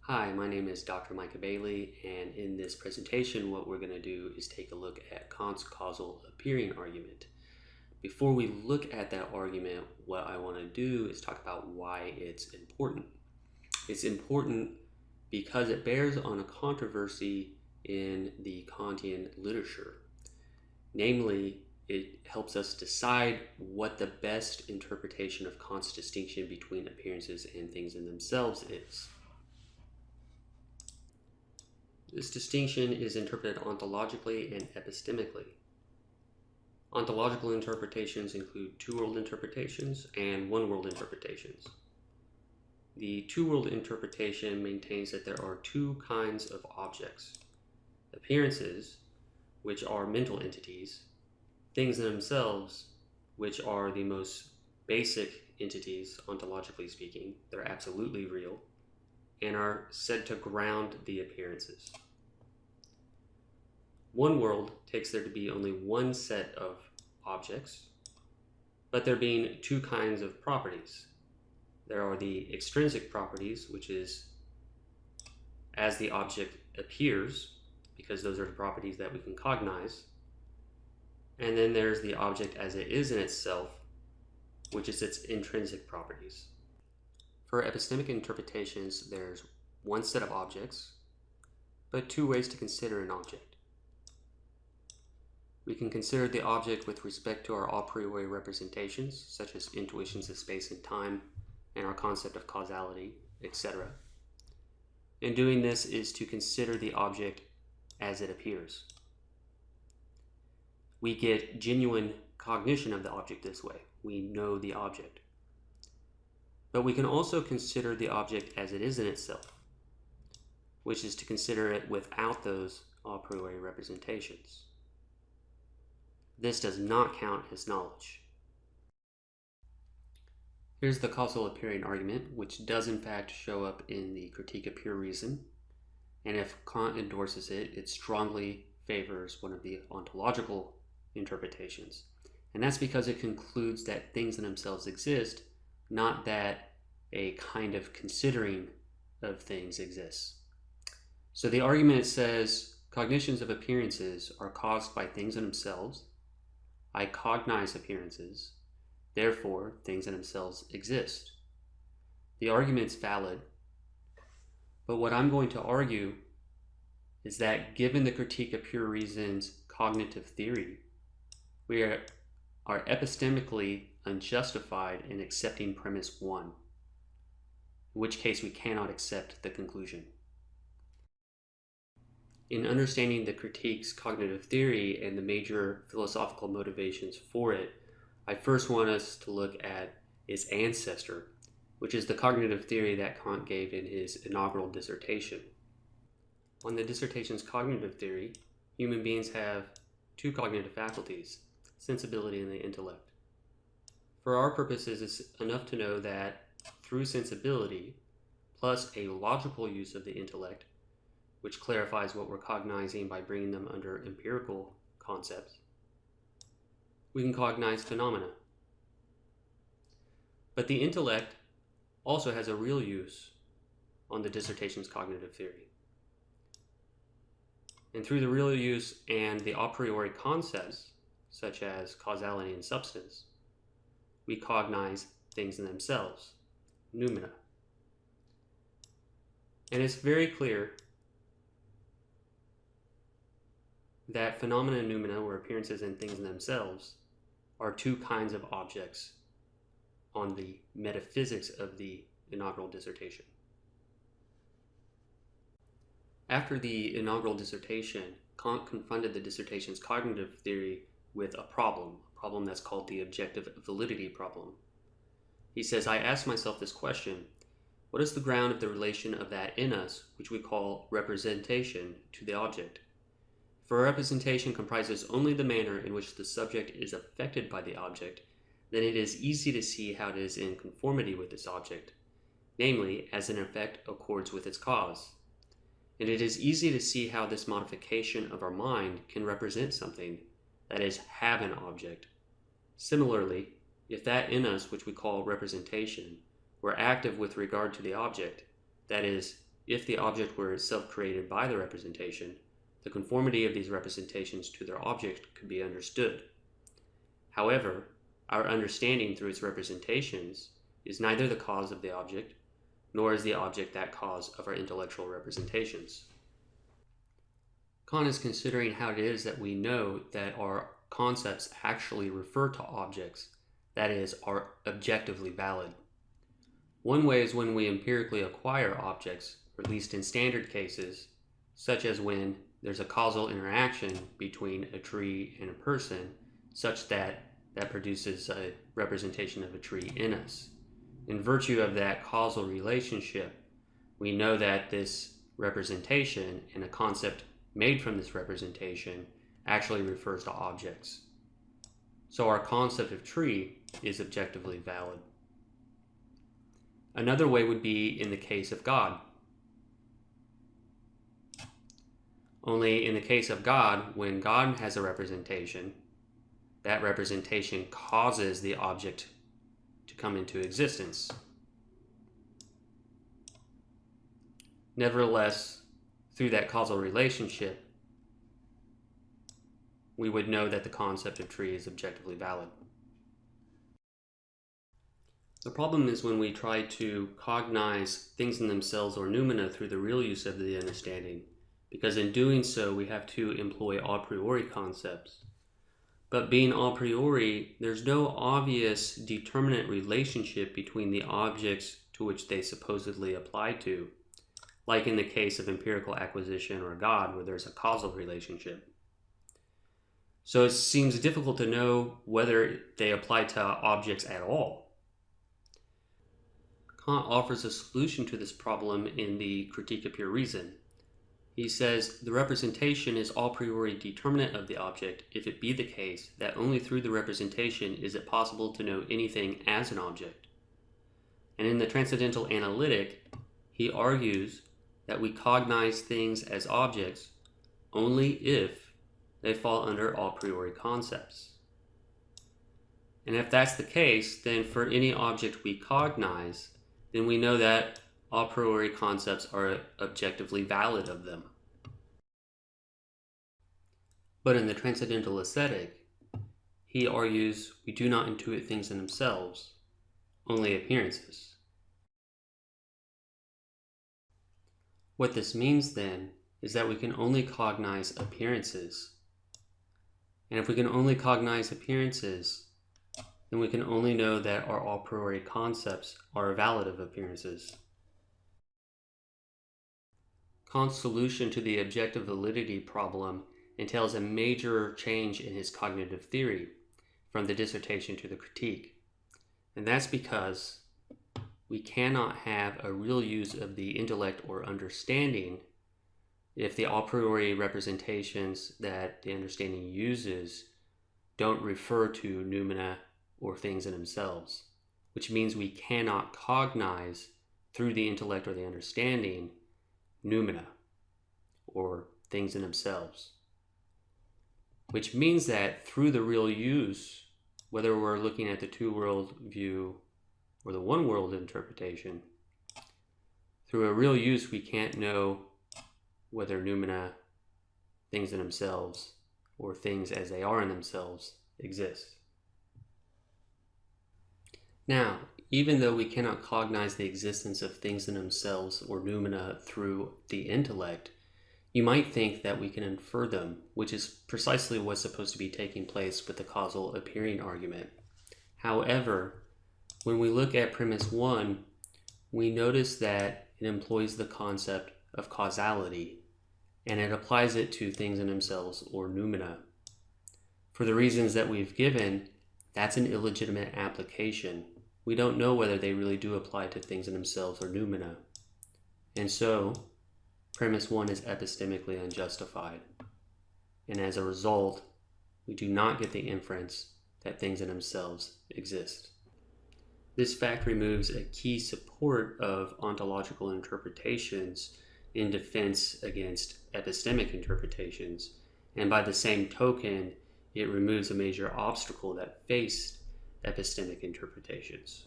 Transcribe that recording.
Hi, my name is Dr. Micah Bailey, and in this presentation what we're going to do is take a look at Kant's causal appearing argument. Before we look at that argument, what I want to do is talk about why it's important. It's important because it bears on a controversy in the Kantian literature. Namely, it helps us decide what the best interpretation of Kant's distinction between appearances and things in themselves is. This distinction is interpreted ontologically and epistemically. Ontological interpretations include two-world interpretations and one-world interpretations. The two-world interpretation maintains that there are two kinds of objects: appearances, which are mental entities; things in themselves, which are the most basic entities, ontologically speaking. They're absolutely real and are said to ground the appearances. One world takes there to be only one set of objects, but there being two kinds of properties. There are the extrinsic properties, which is as the object appears, because those are the properties that we can cognize. And then there's the object as it is in itself, which is its intrinsic properties. For epistemic interpretations, there's one set of objects, but two ways to consider an object. We can consider the object with respect to our a priori representations, such as intuitions of space and time, and our concept of causality, etc. And doing this is to consider the object as it appears. We get genuine cognition of the object this way. We know the object. But we can also consider the object as it is in itself, which is to consider it without those a priori representations. This does not count as knowledge. Here's the causal appearing argument, which does in fact show up in the Critique of Pure Reason, and if Kant endorses it, it strongly favors one of the ontological interpretations. And that's because it concludes that things in themselves exist, not that a kind of considering of things exists. So the argument says cognitions of appearances are caused by things in themselves. I cognize appearances, therefore things in themselves exist. The argument's valid, but what I'm going to argue is that given the Critique of Pure Reason's cognitive theory, we are epistemically unjustified in accepting premise 1, in which case we cannot accept the conclusion. In understanding the critique's cognitive theory and the major philosophical motivations for it, I first want us to look at its ancestor, which is the cognitive theory that Kant gave in his inaugural dissertation. On the dissertation's cognitive theory, human beings have two cognitive faculties, sensibility and the intellect. For our purposes, it's enough to know that through sensibility, plus a logical use of the intellect, which clarifies what we're cognizing by bringing them under empirical concepts, we can cognize phenomena. But the intellect also has a real use on the dissertation's cognitive theory. And through the real use and the a priori concepts, such as causality and substance, we cognize things in themselves, noumena. And it's very clear that phenomena and noumena, or appearances and things in themselves, are two kinds of objects on the metaphysics of the inaugural dissertation. After the inaugural dissertation, Kant confronted the dissertation's cognitive theory with a problem that's called the objective validity problem. He says, I asked myself this question: what is the ground of the relation of that in us, which we call representation, to the object? If a representation comprises only the manner in which the subject is affected by the object, then it is easy to see how it is in conformity with its object, namely, as an effect accords with its cause. And it is easy to see how this modification of our mind can represent something, that is, have an object. Similarly, if that in us which we call representation were active with regard to the object, that is, if the object were itself created by the representation, the conformity of these representations to their object could be understood. However, our understanding through its representations is neither the cause of the object, nor is the object that cause of our intellectual representations. Kant is considering how it is that we know that our concepts actually refer to objects, that is, are objectively valid. One way is when we empirically acquire objects, or at least in standard cases, such as when there's a causal interaction between a tree and a person, such that produces a representation of a tree in us. In virtue of that causal relationship, we know that this representation and a concept made from this representation actually refers to objects. So our concept of tree is objectively valid. Another way would be in the case of God. Only in the case of God, when God has a representation, that representation causes the object to come into existence. Nevertheless, through that causal relationship, we would know that the concept of tree is objectively valid. The problem is when we try to cognize things in themselves or noumena through the real use of the understanding, because in doing so we have to employ a priori concepts. But being a priori, there's no obvious determinate relationship between the objects to which they supposedly apply to, like in the case of empirical acquisition or God, where there's a causal relationship. So it seems difficult to know whether they apply to objects at all. Kant offers a solution to this problem in the Critique of Pure Reason. He says, the representation is a priori determinate of the object if it be the case that only through the representation is it possible to know anything as an object. And in the Transcendental Analytic, he argues that we cognize things as objects only if they fall under a priori concepts. And if that's the case, then for any object we cognize, then we know that a priori concepts are objectively valid of them. But in the Transcendental Aesthetic, he argues we do not intuit things in themselves, only appearances. What this means then is that we can only cognize appearances. And if we can only cognize appearances, then we can only know that our a priori concepts are valid of appearances. Kant's solution to the objective validity problem entails a major change in his cognitive theory from the dissertation to the critique. And that's because we cannot have a real use of the intellect or understanding if the a priori representations that the understanding uses don't refer to noumena or things in themselves, which means we cannot cognize through the intellect or the understanding noumena or things in themselves. Which means that through the real use, whether we're looking at the two-world view or the one-world interpretation, through a real use we can't know whether noumena, things in themselves, or things as they are in themselves exist. Now, even though we cannot cognize the existence of things in themselves or noumena through the intellect, you might think that we can infer them, which is precisely what's supposed to be taking place with the causal appearing argument. However, when we look at premise 1, we notice that it employs the concept of causality, and it applies it to things in themselves or noumena. For the reasons that we've given, that's an illegitimate application. We don't know whether they really do apply to things in themselves or noumena. And so, premise 1 is epistemically unjustified. And as a result, we do not get the inference that things in themselves exist. This fact removes a key support of ontological interpretations in defense against epistemic interpretations, and by the same token, it removes a major obstacle that faced epistemic interpretations.